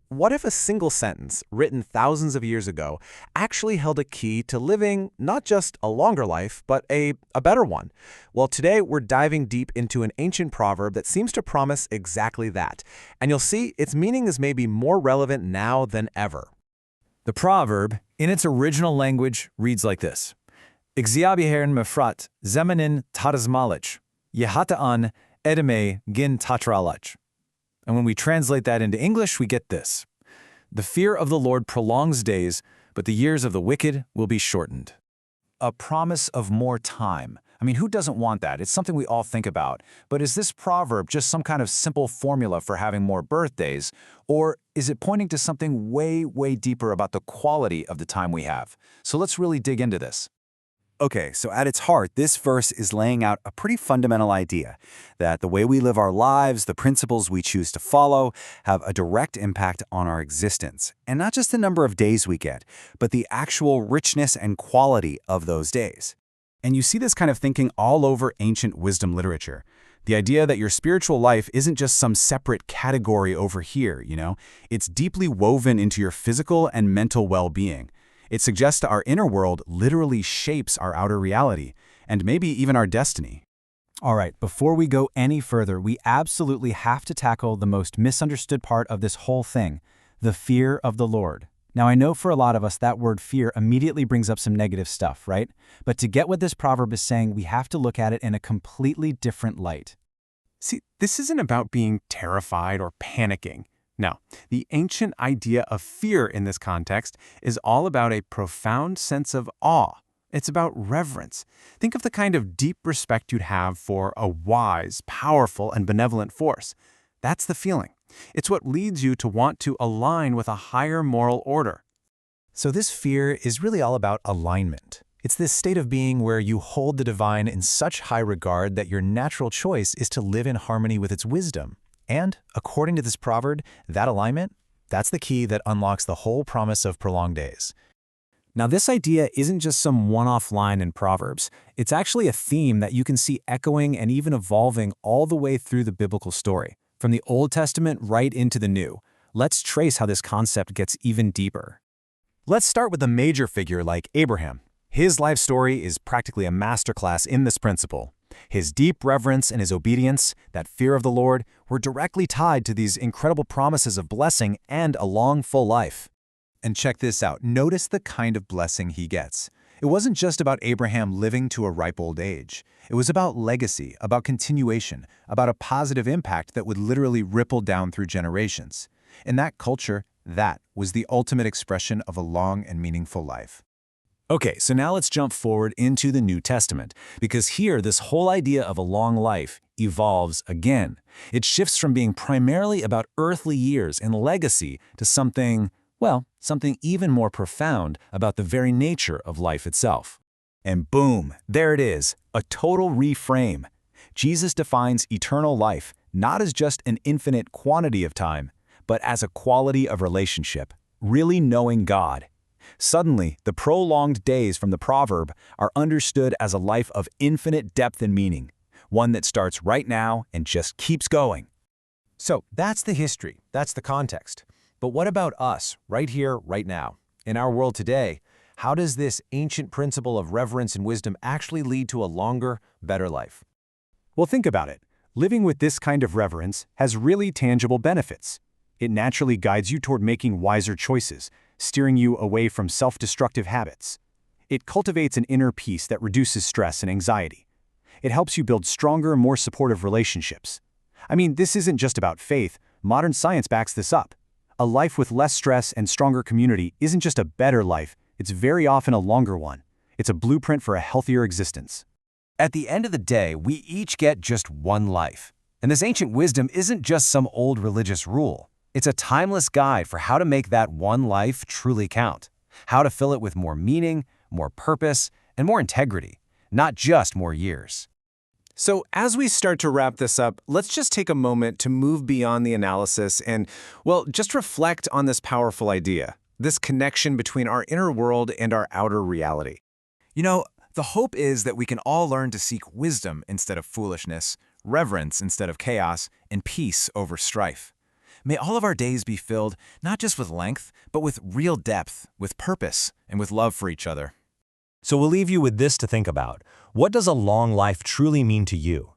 What if a single sentence, written thousands of years ago, actually held a key to living not just a longer life, but a better one? Well, today we're diving deep into an ancient proverb that seems to promise exactly that. And you'll see its meaning is maybe more relevant now than ever. The proverb, in its original language, reads like this. Igziabihern mefrat, zemanin tarazmalach, yehataan edeme gin tatralach. And when we translate that into English, we get this. The fear of the Lord prolongs days, but the years of the wicked will be shortened. A promise of more time. I mean, who doesn't want that? It's something we all think about. But is this proverb just some kind of simple formula for having more birthdays? Or is it pointing to something way, way deeper about the quality of the time we have? So let's really dig into this. Okay, so at its heart, this verse is laying out a pretty fundamental idea that the way we live our lives, the principles we choose to follow, have a direct impact on our existence. And not just the number of days we get, but the actual richness and quality of those days. And you see this kind of thinking all over ancient wisdom literature. The idea that your spiritual life isn't just some separate category over here, It's deeply woven into your physical and mental well-being. It suggests that our inner world literally shapes our outer reality, and maybe even our destiny. All right, before we go any further, we absolutely have to tackle the most misunderstood part of this whole thing, the fear of the Lord. Now, I know for a lot of us that word fear immediately brings up some negative stuff, right? But to get what this proverb is saying, we have to look at it in a completely different light. See, this isn't about being terrified or panicking. No, the ancient idea of fear in this context is all about a profound sense of awe. It's about reverence. Think of the kind of deep respect you'd have for a wise, powerful, and benevolent force. That's the feeling. It's what leads you to want to align with a higher moral order. So this fear is really all about alignment. It's this state of being where you hold the divine in such high regard that your natural choice is to live in harmony with its wisdom. And, according to this proverb, that alignment, that's the key that unlocks the whole promise of prolonged days. Now, this idea isn't just some one-off line in Proverbs. It's actually a theme that you can see echoing and even evolving all the way through the biblical story, from the Old Testament right into the New. Let's trace how this concept gets even deeper. Let's start with a major figure like Abraham. His life story is practically a masterclass in this principle. His deep reverence and his obedience, that fear of the Lord, were directly tied to these incredible promises of blessing and a long, full life. And check this out. Notice the kind of blessing he gets. It wasn't just about Abraham living to a ripe old age. It was about legacy, about continuation, about a positive impact that would literally ripple down through generations. In that culture, that was the ultimate expression of a long and meaningful life. Okay, so now let's jump forward into the New Testament, because here this whole idea of a long life evolves again. It shifts from being primarily about earthly years and legacy to something even more profound about the very nature of life itself. And boom, there it is, a total reframe. Jesus defines eternal life not as just an infinite quantity of time, but as a quality of relationship, really knowing God. Suddenly, the prolonged days from the proverb are understood as a life of infinite depth and meaning, one that starts right now and just keeps going. So that's the history, that's the context. But what about us, right here, right now? In our world today, how does this ancient principle of reverence and wisdom actually lead to a longer, better life? Well, think about it. Living with this kind of reverence has really tangible benefits. It naturally guides you toward making wiser choices, steering you away from self-destructive habits. It cultivates an inner peace that reduces stress and anxiety. It helps you build stronger, more supportive relationships. I mean, this isn't just about faith. Modern science backs this up. A life with less stress and stronger community isn't just a better life, it's very often a longer one. It's a blueprint for a healthier existence. At the end of the day, we each get just one life. And this ancient wisdom isn't just some old religious rule. It's a timeless guide for how to make that one life truly count, how to fill it with more meaning, more purpose, and more integrity, not just more years. So as we start to wrap this up, let's just take a moment to move beyond the analysis and, just reflect on this powerful idea, this connection between our inner world and our outer reality. The hope is that we can all learn to seek wisdom instead of foolishness, reverence instead of chaos, and peace over strife. May all of our days be filled not just with length, but with real depth, with purpose, and with love for each other. So we'll leave you with this to think about. What does a long life truly mean to you?